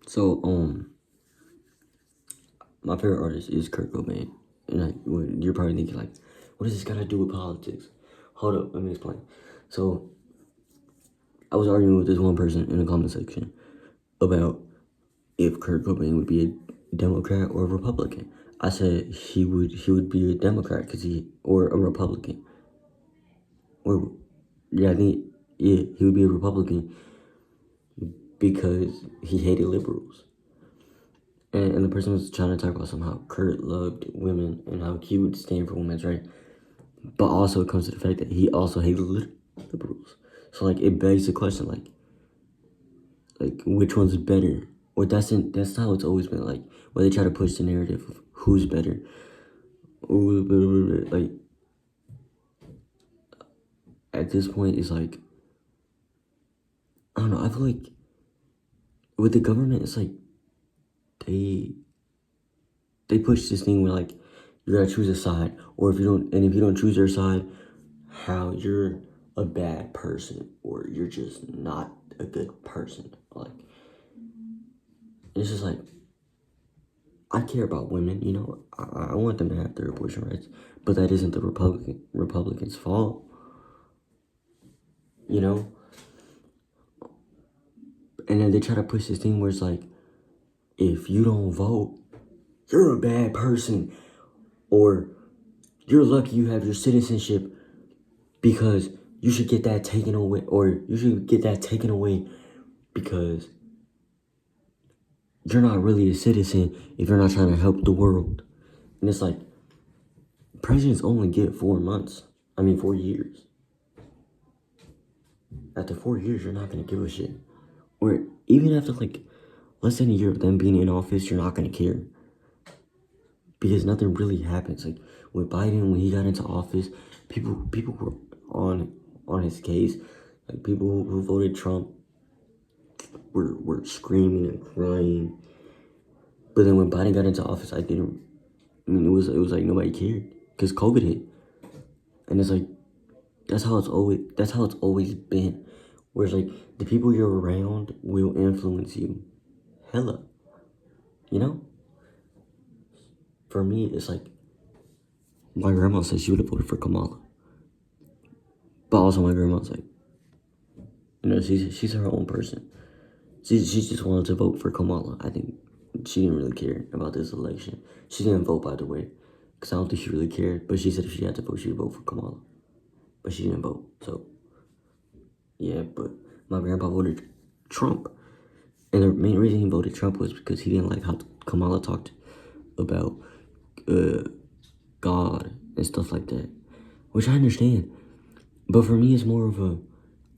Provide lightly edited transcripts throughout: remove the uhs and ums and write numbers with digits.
So, my favorite artist is Kurt Cobain. And you're probably thinking, like, what does this got to do with politics? Hold up, let me explain. So, I was arguing with this one person in the comment section about if Kurt Cobain would be a Democrat or a Republican. I said he would be a Democrat or a Republican. Or, yeah, he would be a Republican because he hated liberals. And the person was trying to talk about somehow Kurt loved women and how he would stand for women's rights. But also it comes to the fact that he also hated liberals. So like it begs the question like which one's better? Or that's how it's always been, like where they try to push the narrative of who's better. Like at this point it's like I don't know, I feel like with the government it's like they push this thing where like you gotta choose a side, or if you don't choose their side, how you're a bad person or you're just not a good person. Like it's just like I care about women, you know. I want them to have their abortion rights, but that isn't the Republicans' fault, you know. And then they try to push this thing where it's like, if you don't vote, you're a bad person, or you're lucky you have your citizenship because you should get that taken away, or you should get that taken away because you're not really a citizen if you're not trying to help the world. And it's like, presidents only get 4 years. After 4 years, you're not going to give a shit. Or even after like less than a year of them being in office, you're not going to care. Because nothing really happens. Like with Biden, when he got into office, people were on his case. Like people who voted Trump were screaming and crying. But then when Biden got into office, it was like nobody cared because COVID hit. And it's like that's how it's always been. Whereas like the people you're around will influence you. Hella. You know? For me, it's like my grandma said she would have voted for Kamala. But also my grandma's like, you know, she's her own person. She just wanted to vote for Kamala. I think she didn't really care about this election. She didn't vote, by the way, because I don't think she really cared. But she said if she had to vote, she would vote for Kamala. But she didn't vote, so yeah. But my grandpa voted Trump, and the main reason he voted Trump was because he didn't like how Kamala talked about God and stuff like that, which I understand. But for me, it's more of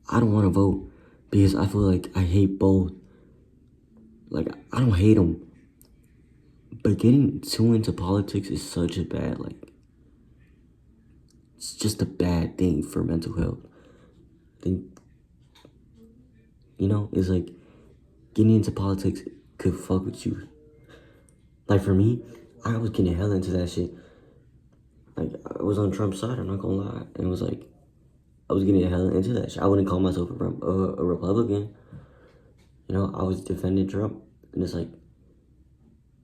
I don't want to vote because I feel like I hate both. Like, I don't hate them, but getting too into politics is such a bad, like, it's just a bad thing for mental health. I think, you know, it's like getting into politics could fuck with you. Like for me, I was getting hella into that shit. Like I was on Trump's side, I'm not gonna lie. And it was like, I was getting hella into that shit. I wouldn't call myself a Republican. You know, I was defending Trump. And it's like,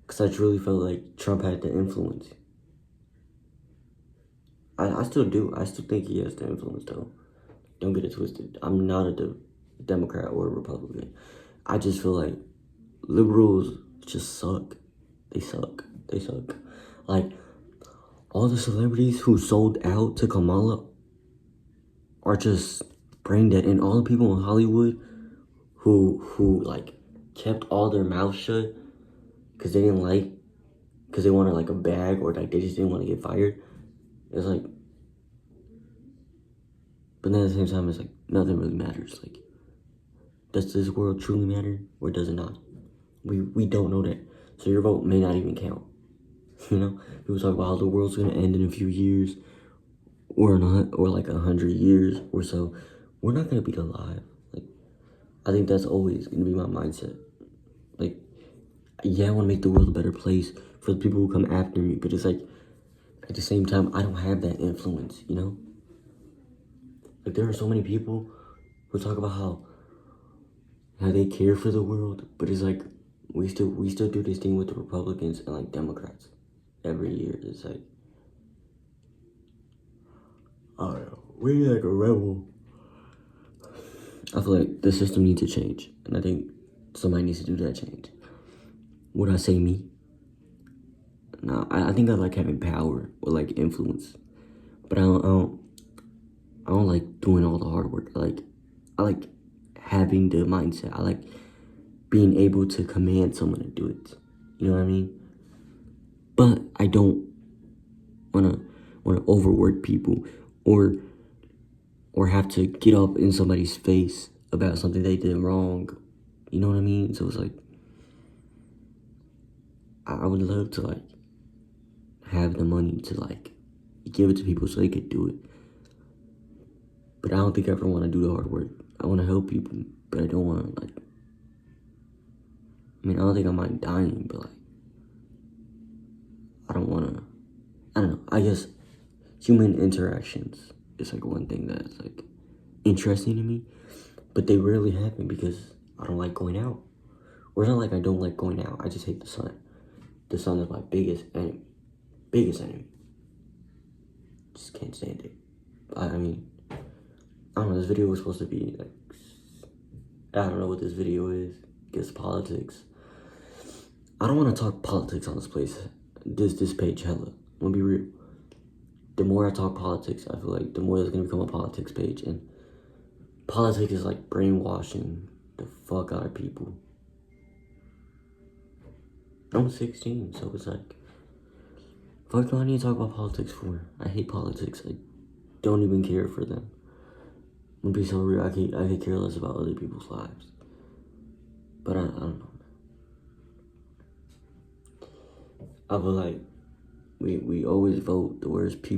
because I truly felt like Trump had the influence. I still do. I still think he has the influence, though. Don't get it twisted. I'm not a Democrat or a Republican. I just feel like liberals just suck. They suck. They suck. Like, all the celebrities who sold out to Kamala are just brain dead. And all the people in Hollywood who like, kept all their mouths shut because they wanted, like, a bag, or, like, they just didn't want to get fired. It's like, but then at the same time, it's like, nothing really matters. Like, does this world truly matter, or does it not? We don't know that. So your vote may not even count. You know? People talk about how the world's going to end in a few years, or like 100 years or so. We're not going to be alive. Like, I think that's always going to be my mindset. Like, yeah, I want to make the world a better place for the people who come after me, but it's like, at the same time, I don't have that influence, you know? Like, there are so many people who talk about how they care for the world, but it's like, we still do this thing with the Republicans and like Democrats every year. It's like, I don't know, we like a rebel. I feel like the system needs to change, and I think somebody needs to do that change. Would I say me? No, I think I like having power or like influence, but I don't like doing all the hard work. I like having the mindset. I like being able to command someone to do it. You know what I mean? But I don't wanna overwork people or have to get up in somebody's face about something they did wrong. You know what I mean? So it's like, I would love to like have the money to like give it to people so they could do it. But I don't think I ever want to do the hard work. I want to help people, but I don't want to like, I mean, I don't think I mind dying, but like, I don't want to, I don't know. I guess human interactions is like one thing that's like interesting to me, but they rarely happen because I don't like going out. Or it's not like I don't like going out. I just hate the sun. The sun is my biggest enemy. Biggest enemy. Just can't stand it. I mean, I don't know. This video was supposed to be like, I don't know what this video is. Guess politics. I don't want to talk politics on this place. This page, hella. I'm gonna be real. The more I talk politics, I feel like the more it's gonna become a politics page, and politics is like brainwashing the fuck out of people. I'm 16, so it's like, fuck do I need to talk about politics for? I hate politics. I don't even care for them. I'm gonna be so real. I could care less about other people's lives. But I don't know. I feel like we always vote the worst people.